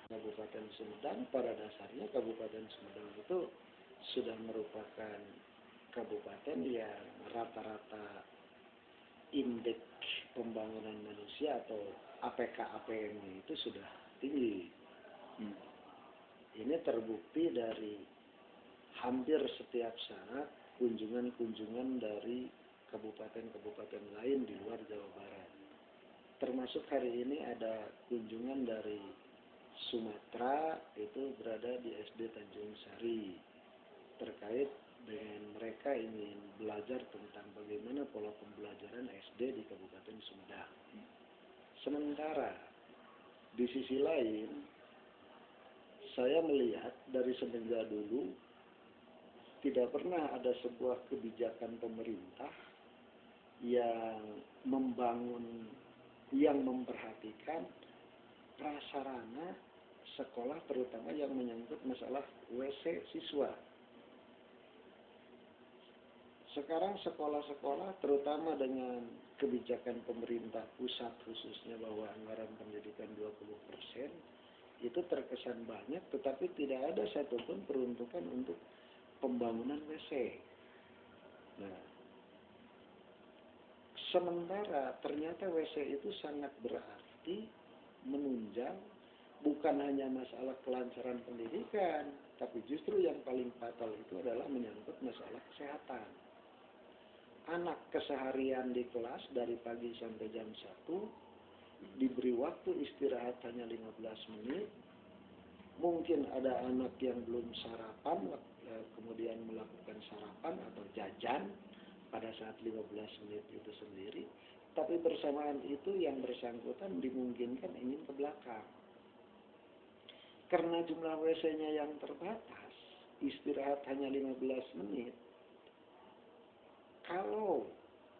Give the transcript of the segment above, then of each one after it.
Kabupaten Sumedang. Pada dasarnya Kabupaten Sumedang itu sudah merupakan kabupaten yang rata-rata indeks pembangunan manusia atau APK-APM-nya itu sudah tinggi. Ini terbukti dari hampir setiap saat kunjungan-kunjungan dari kabupaten-kabupaten lain di luar Jawa Barat. Termasuk hari ini ada kunjungan dari Sumatera, itu berada di SD Tanjung Sari, terkait dengan mereka ingin belajar tentang bagaimana pola pembelajaran SD di Kabupaten Sumedang. Sementara di sisi lain, saya melihat dari semenjak dulu tidak pernah ada sebuah kebijakan pemerintah yang membangun, yang memperhatikan prasarana sekolah, terutama yang menyangkut masalah WC siswa. Sekarang sekolah-sekolah, terutama dengan kebijakan pemerintah pusat khususnya bahwa anggaran pendidikan 20%, itu terkesan banyak, tetapi tidak ada satupun peruntukan untuk pembangunan WC. Nah, sementara ternyata WC itu sangat berarti menunjang bukan hanya masalah kelancaran pendidikan, tapi justru yang paling fatal itu adalah menyangkut masalah kesehatan. Anak keseharian di kelas dari pagi sampai jam 1 diberi waktu istirahat hanya 15 menit. Mungkin ada anak yang belum sarapan, kemudian melakukan sarapan atau jajan pada saat 15 menit itu sendiri. Tapi bersamaan itu yang bersangkutan dimungkinkan ingin ke belakang. Karena jumlah WC-nya yang terbatas, istirahat hanya 15 menit. Kalau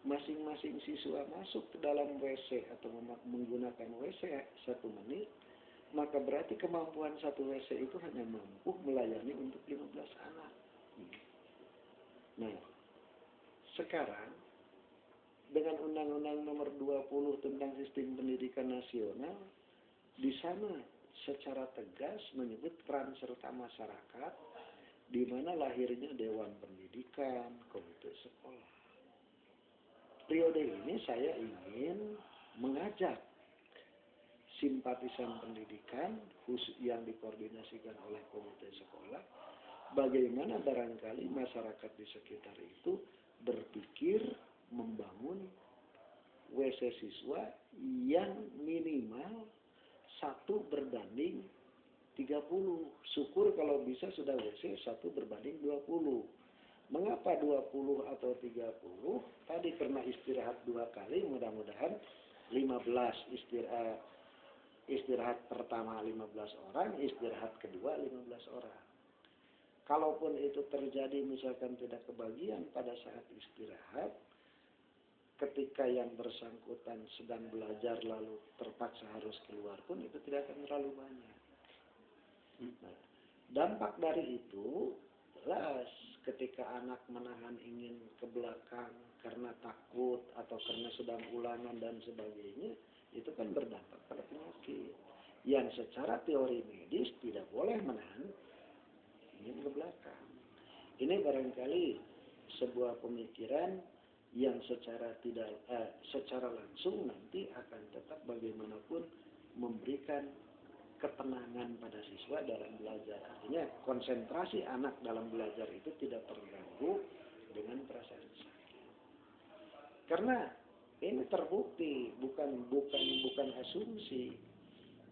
masing-masing siswa masuk ke dalam WC atau menggunakan WC 1 menit, maka berarti kemampuan satu WC itu hanya mampu melayani untuk 15 anak. Nah, sekarang dengan Undang-Undang Nomor 20 tentang Sistem Pendidikan Nasional, di sana secara tegas menyebut peran serta masyarakat, di mana lahirnya Dewan Pendidikan, Komite Sekolah. Periode ini saya ingin mengajak simpatisan pendidikan yang dikoordinasikan oleh Komite Sekolah, bagaimana barangkali masyarakat di sekitar itu berpikir membangun WC siswa yang minimal 1:30. Syukur kalau bisa sudah WC 1:20. Mengapa 20 atau 30? Tadi karena istirahat 2 kali, mudah-mudahan 15 istirahat pertama 15 orang, istirahat kedua 15 orang. Kalaupun itu terjadi misalkan tidak kebagian pada saat istirahat, ketika yang bersangkutan sedang belajar lalu terpaksa harus keluar pun itu tidak akan terlalu banyak. Nah, dampak dari itu jelas ketika anak menahan ingin ke belakang karena takut atau karena sedang ulangan dan sebagainya, itu kan berdampak pada penyakit yang secara teori medis tidak boleh menahan ingin ke belakang. Ini barangkali sebuah pemikiran yang secara langsung nanti akan tetap bagaimanapun memberikan ketenangan pada siswa dalam belajar. Artinya konsentrasi anak dalam belajar itu tidak terganggu dengan perasaan sakit. Karena ini terbukti, bukan asumsi.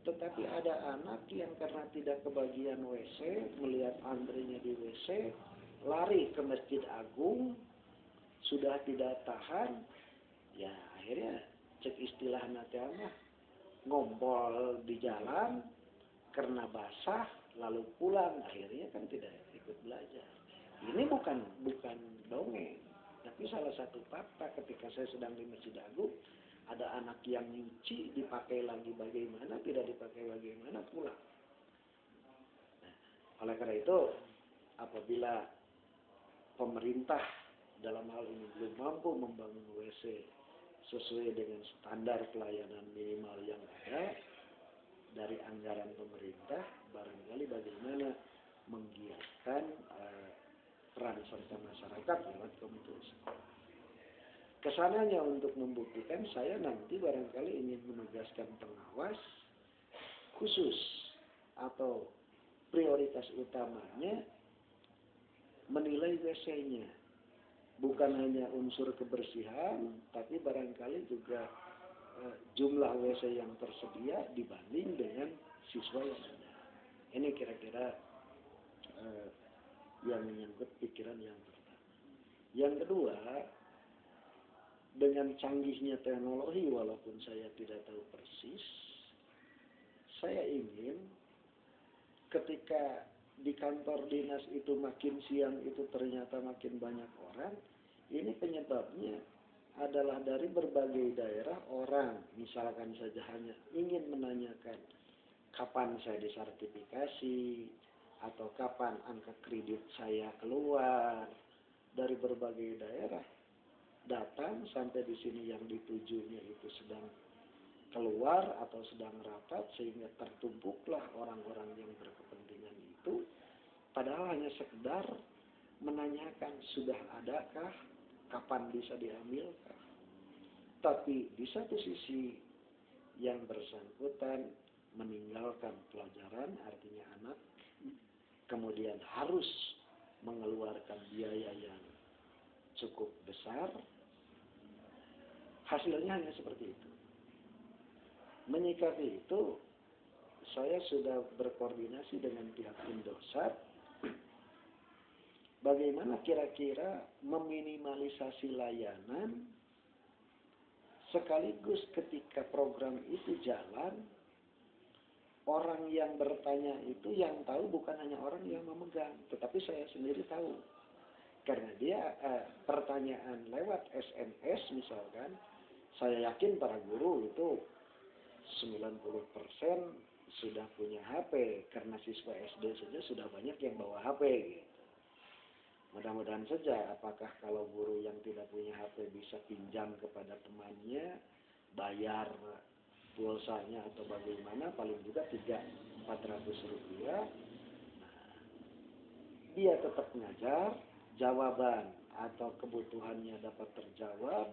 Tetapi ada anak yang karena tidak kebagian WC, melihat antrinya di WC, lari ke Masjid Agung, sudah tidak tahan, ya akhirnya cek istilah natama ngompol di jalan karena basah lalu pulang, akhirnya kan tidak ikut belajar. Ini bukan dongeng, tapi salah satu fakta. Ketika saya sedang di Masjid Agung, ada anak yang nyuci, dipakai lagi bagaimana, tidak dipakai bagaimana, pulang. Nah, oleh karena itu, apabila pemerintah dalam hal ini belum mampu membangun WC sesuai dengan standar pelayanan minimal yang ada, dari anggaran pemerintah, barangkali bagaimana menggiatkan peran serta masyarakat lewat komite. Kesananya untuk membuktikan saya nanti barangkali ingin menugaskan pengawas khusus atau prioritas utamanya menilai WC-nya. Bukan hanya unsur kebersihan, tapi barangkali juga jumlah WC yang tersedia dibanding dengan siswa yang ada. Ini kira-kira yang menyangkut pikiran yang pertama. Yang kedua, dengan canggihnya teknologi walaupun saya tidak tahu persis, saya ingin ketika di kantor dinas itu makin siang itu ternyata makin banyak orang, ini penyebabnya adalah dari berbagai daerah orang, misalkan saja hanya ingin menanyakan kapan saya disertifikasi atau kapan angka kredit saya keluar, dari berbagai daerah datang sampai di sini yang ditujunya itu sedang keluar atau sedang rapat, sehingga tertumpuklah orang-orang yang berkepentingan itu, padahal hanya sekedar menanyakan sudah adakah, kapan bisa diambilkah. Tapi di satu sisi yang bersangkutan meninggalkan pelajaran, artinya anak, kemudian harus mengeluarkan biaya yang cukup besar, hasilnya hanya seperti itu. Menyikapi itu, saya sudah berkoordinasi dengan pihak Indosat, bagaimana kira-kira meminimalisasi layanan, sekaligus ketika program itu jalan, orang yang bertanya itu yang tahu bukan hanya orang yang memegang, tetapi saya sendiri tahu. Karena dia pertanyaan lewat SMS misalkan, saya yakin para guru itu 90% sudah punya HP, karena siswa SD saja sudah banyak yang bawa HP gitu. Mudah-mudahan saja apakah kalau guru yang tidak punya HP bisa pinjam kepada temannya, bayar pulsanya atau bagaimana, paling juga 300-400 rupiah. Nah, dia tetap ngajar, jawaban atau kebutuhannya dapat terjawab.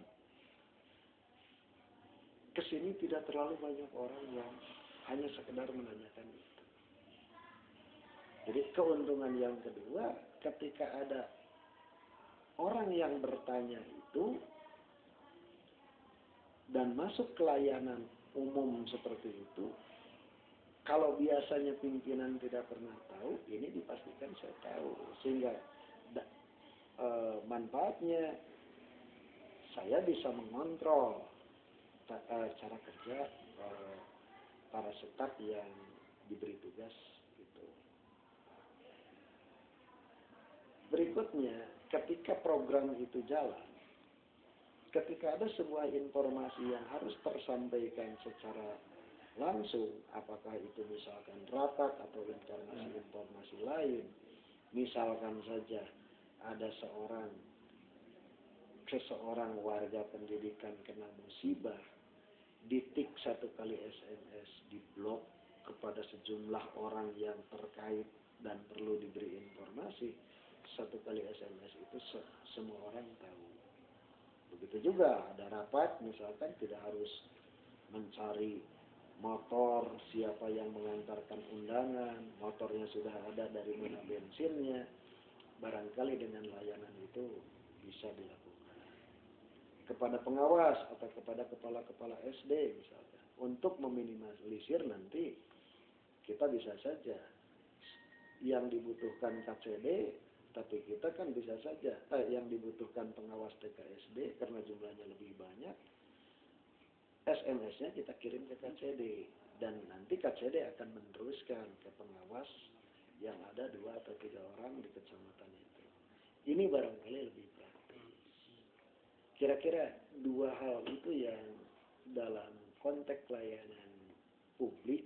Kesini tidak terlalu banyak orang yang hanya sekedar menanyakan itu. Jadi keuntungan yang kedua, ketika ada orang yang bertanya itu dan masuk ke layanan umum seperti itu, kalau biasanya pimpinan tidak pernah tahu, ini dipastikan saya tahu. Sehingga manfaatnya saya bisa mengontrol cara kerja para staf yang diberi tugas gitu. Berikutnya, ketika program itu jalan, ketika ada sebuah informasi yang harus tersampaikan secara langsung, apakah itu misalkan rapat atau informasi-informasi lain, misalkan saja ada seseorang warga pendidikan kena musibah, ditik 1 kali SMS, diblok kepada sejumlah orang yang terkait dan perlu diberi informasi, 1 kali SMS itu semua orang tahu. Begitu juga ada rapat, misalkan tidak harus mencari motor, siapa yang mengantarkan undangan, motornya sudah ada, dari mana bensinnya, barangkali dengan layanan itu bisa dilakukan. Kepada pengawas atau kepada kepala-kepala SD misalkan, untuk meminimalisir nanti kita bisa saja yang dibutuhkan KCD, tapi kita kan bisa saja yang dibutuhkan pengawas TKSD karena jumlahnya lebih banyak, SMS-nya kita kirim ke KCD, dan nanti KCD akan meneruskan ke pengawas yang ada 2 atau 3 orang di kecamatan itu. Ini barangkali lebih praktis. Kira-kira 2 hal itu yang dalam konteks layanan publik.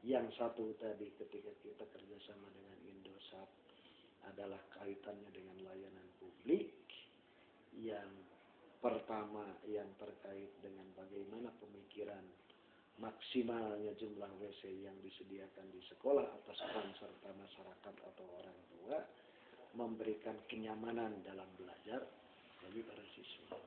Yang satu tadi ketika kita kerjasama dengan Indosat adalah kaitannya dengan layanan publik. Yang pertama yang terkait dengan bagaimana pemikiran maksimalnya jumlah WC yang disediakan di sekolah atas peran serta masyarakat atau orang tua, memberikan kenyamanan dalam belajar bagi para siswa.